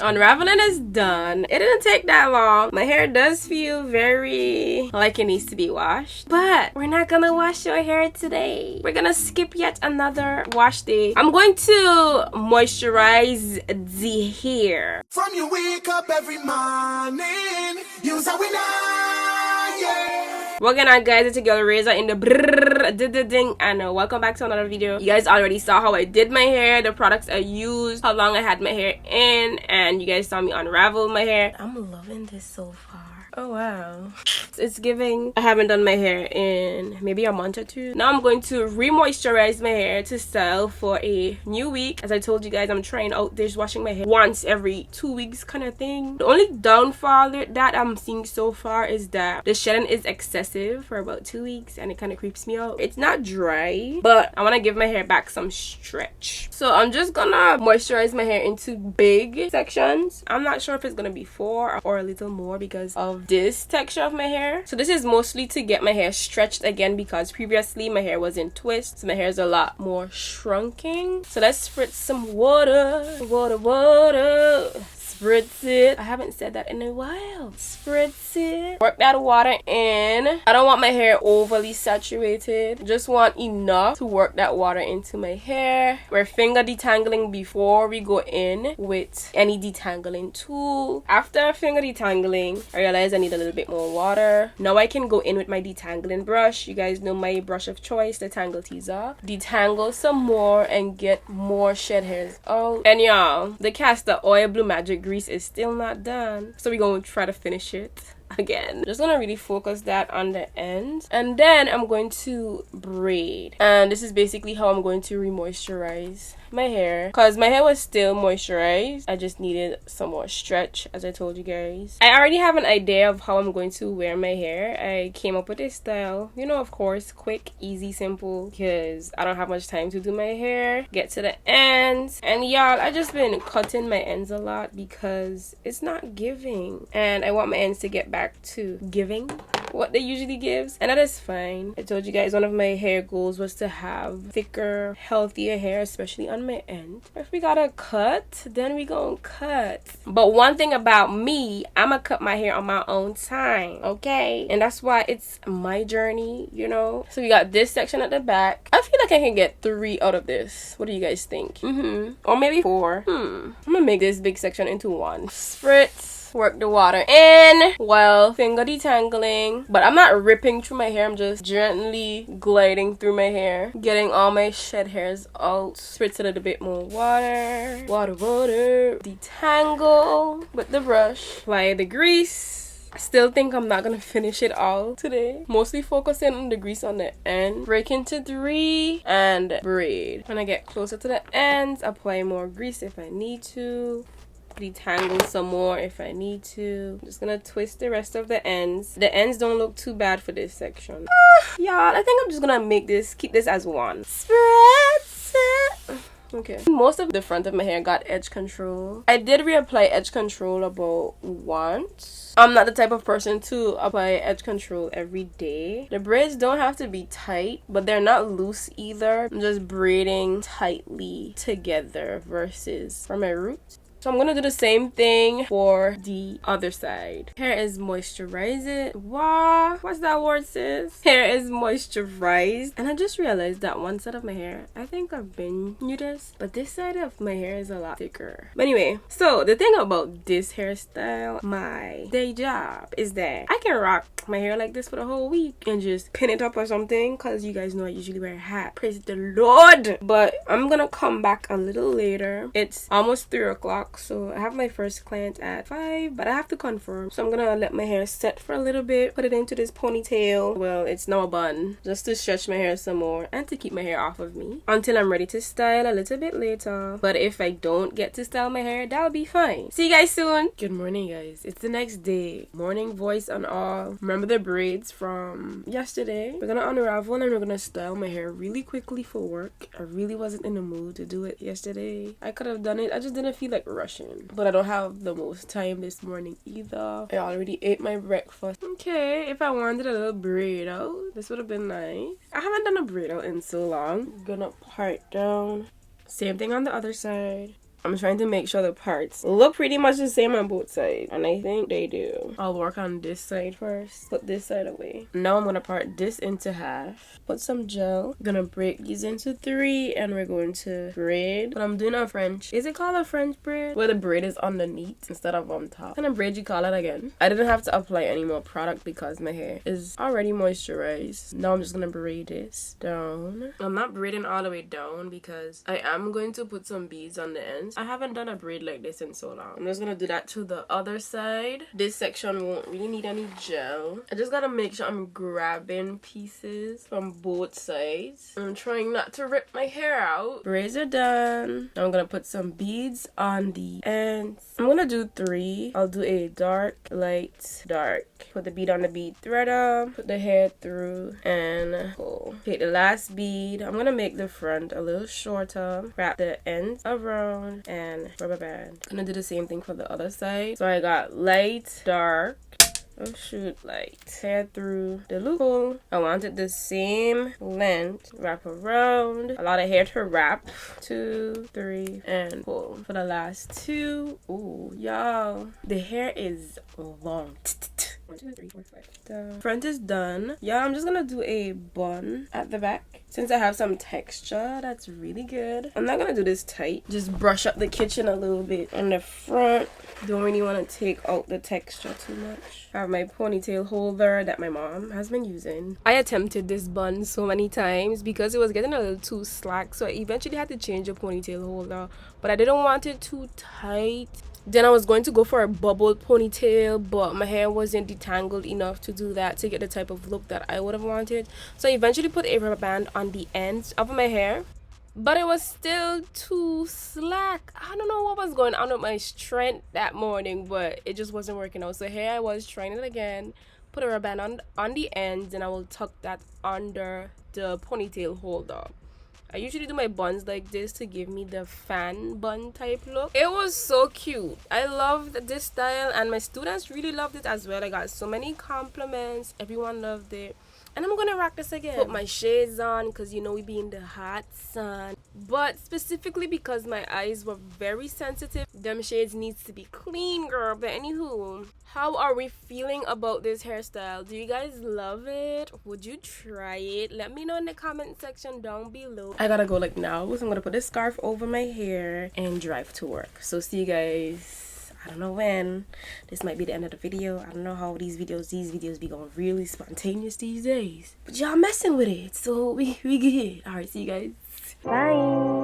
Unraveling is done. It didn't take that long. My hair does feel very like it needs to be washed, but we're not gonna wash your hair today. We're gonna skip yet another wash day. I'm going to moisturize the hair. From you wake up every morning, use a winner, yeah. Welcome on, guys, it's your girl Razor in the ding, and welcome back to another video. You guys already saw how I did my hair, the products I used, how long I had my hair in, and you guys saw me unravel my hair. I'm loving this so far. Oh wow, it's giving. I haven't done my hair in maybe a month or two. Now I'm going to re-moisturize my hair to style for a new week. As I told you guys, I'm trying out this washing my hair once every 2 weeks kind of thing. The only downfall that I'm seeing so far is that the shedding is excessive for about 2 weeks and it kind of creeps me out. It's not dry, but I want to give my hair back some stretch. So I'm just gonna moisturize my hair into big sections. I'm not sure if it's gonna be 4 or a little more because of this texture of my hair. So this is mostly to get my hair stretched again because previously my hair was in twists. So my hair is a lot more shrunken. So let's spritz some water. Spritz it. I haven't said that in a while. Spritz it. Work that water in. I don't want my hair overly saturated. Just want enough to work that water into my hair. We're finger detangling before we go in with any detangling tool. After finger detangling, I realized I need a little bit more water. Now I can go in with my detangling brush. You guys know my brush of choice, the Tangle Teezer. Detangle some more and get more shed hairs out. And y'all, the Castor Oil Blue Magic Grease is still not done, so we're gonna try to finish it again. Just gonna really focus that on the end, and then I'm going to braid, and this is basically how I'm going to re-moisturize my hair because my hair was still moisturized. I just needed some more stretch, as I told you guys. I already have an idea of how I'm going to wear my hair. I came up with this style, you know, of course, quick, easy, simple, because I don't have much time to do my hair. Get to the ends, and y'all, I just been cutting my ends a lot because it's not giving, and I want my ends to get back to giving what they usually gives, and that is fine. I told you guys one of my hair goals was to have thicker, healthier hair, especially on my end. If we gotta cut, then we gonna cut. But one thing about me, I'ma cut my hair on my own time, okay? And that's why it's my journey, you know? So we got this section at the back. I feel like I can get 3 out of this. What do you guys think? Or maybe 4. I'm gonna make this big section into 1. Spritz. Work the water in while finger detangling, but I'm not ripping through my hair. I'm just gently gliding through my hair, getting all my shed hairs out. Spritz a little bit more water. Detangle with the brush. Apply the grease. I still think I'm not gonna finish it all today. Mostly focusing on the grease on the end. Break into 3 and braid. When I get closer to the ends, apply more grease if I need to. Detangle some more if I need to. I'm just gonna twist the rest of the ends. The ends don't look too bad for this section. Y'all, I think I'm just gonna keep this as 1. Spritz it. Okay. Most of the front of my hair got edge control. I did reapply edge control about once. I'm not the type of person to apply edge control every day. The braids don't have to be tight, but they're not loose either. I'm just braiding tightly together versus from my roots. So I'm gonna do the same thing for the other side. Hair is moisturized. Wow, what's that word, sis? Hair is moisturized. And I just realized that one side of my hair, I think I've been new this, but this side of my hair is a lot thicker. But anyway, so the thing about this hairstyle, my day job, is that I can rock my hair like this for the whole week and just pin it up or something, because you guys know I usually wear a hat. Praise the Lord. But I'm gonna come back a little later. It's almost 3 o'clock. So I have my first client at 5, but I have to confirm. So I'm gonna let my hair set for a little bit, put it into this ponytail. Well, it's now a bun, just to stretch my hair some more and to keep my hair off of me until I'm ready to style a little bit later. But if I don't get to style my hair, that'll be fine. See you guys soon. Good morning, guys. It's the next day. Morning voice and all. Remember the braids from yesterday? We're gonna unravel and we're gonna style my hair really quickly for work. I really wasn't in the mood to do it yesterday. I could have done it. I just didn't feel like rushing. But I don't have the most time this morning either. I already ate my breakfast. Okay, if I wanted a little braid out, this would have been nice. I haven't done a braid out in so long. I'm gonna part down. Same thing on the other side. I'm trying to make sure the parts look pretty much the same on both sides, and I think they do. I'll work on this side first. Put this side away. Now I'm gonna part this into half. Put some gel. I'm gonna break these into 3, and we're going to braid. But I'm doing a French. Is it called a French braid? Where the braid is underneath instead of on top. What kind of braid you call it again? I didn't have to apply any more product because my hair is already moisturized. Now I'm just gonna braid this down. I'm not braiding all the way down because I am going to put some beads on the ends. I haven't done a braid like this in so long. I'm just gonna do that to the other side. This section won't really need any gel. I just gotta make sure I'm grabbing pieces from both sides. I'm trying not to rip my hair out. Braids are done. Now I'm gonna put some beads on the ends. I'm gonna do 3. I'll do a dark, light, dark. Put the bead on the bead, thread them, put the hair through, and pull. Take the last bead. I'm gonna make the front a little shorter. Wrap the ends around and rubber band. Gonna do the same thing for the other side. So I got light, dark. Oh shoot, light. Hair through the loophole. I wanted the same length. Wrap around. A lot of hair to wrap. 2, 3, and pull. For the last 2. Ooh, y'all. The hair is long. 1, 2, 3, 4, 5. The front is done. Yeah, I'm just gonna do a bun at the back. Since I have some texture, that's really good. I'm not gonna do this tight. Just brush up the kitchen a little bit on the front. Don't really want to take out the texture too much. I have my ponytail holder that my mom has been using. I attempted this bun so many times because it was getting a little too slack, so I eventually had to change the ponytail holder, but I didn't want it too tight. Then I was going to go for a bubble ponytail, but my hair wasn't detangled enough to do that, to get the type of look that I would have wanted. So I eventually put a rubber band on the ends of my hair, but it was still too slack. I don't know what was going on with my strength that morning, but it just wasn't working out. So here I was trying it again. Put a rubber band on the ends, and I will tuck that under the ponytail holder. I usually do my buns like this to give me the fan bun type look. It was so cute. I loved this style, and my students really loved it as well. I got so many compliments. Everyone loved it. And I'm gonna rock this again. Put my shades on because you know we be in the hot sun. But specifically because my eyes were very sensitive, them shades needs to be clean, girl. But anywho, how are we feeling about this hairstyle? Do you guys love it? Would you try it? Let me know in the comment section down below. I gotta go like now, so I'm gonna put this scarf over my hair and drive to work. So see you guys. I don't know when. This might be the end of the video. I don't know how these videos be going really spontaneous these days. But y'all messing with it, so we good. Alright, see you guys. Bye.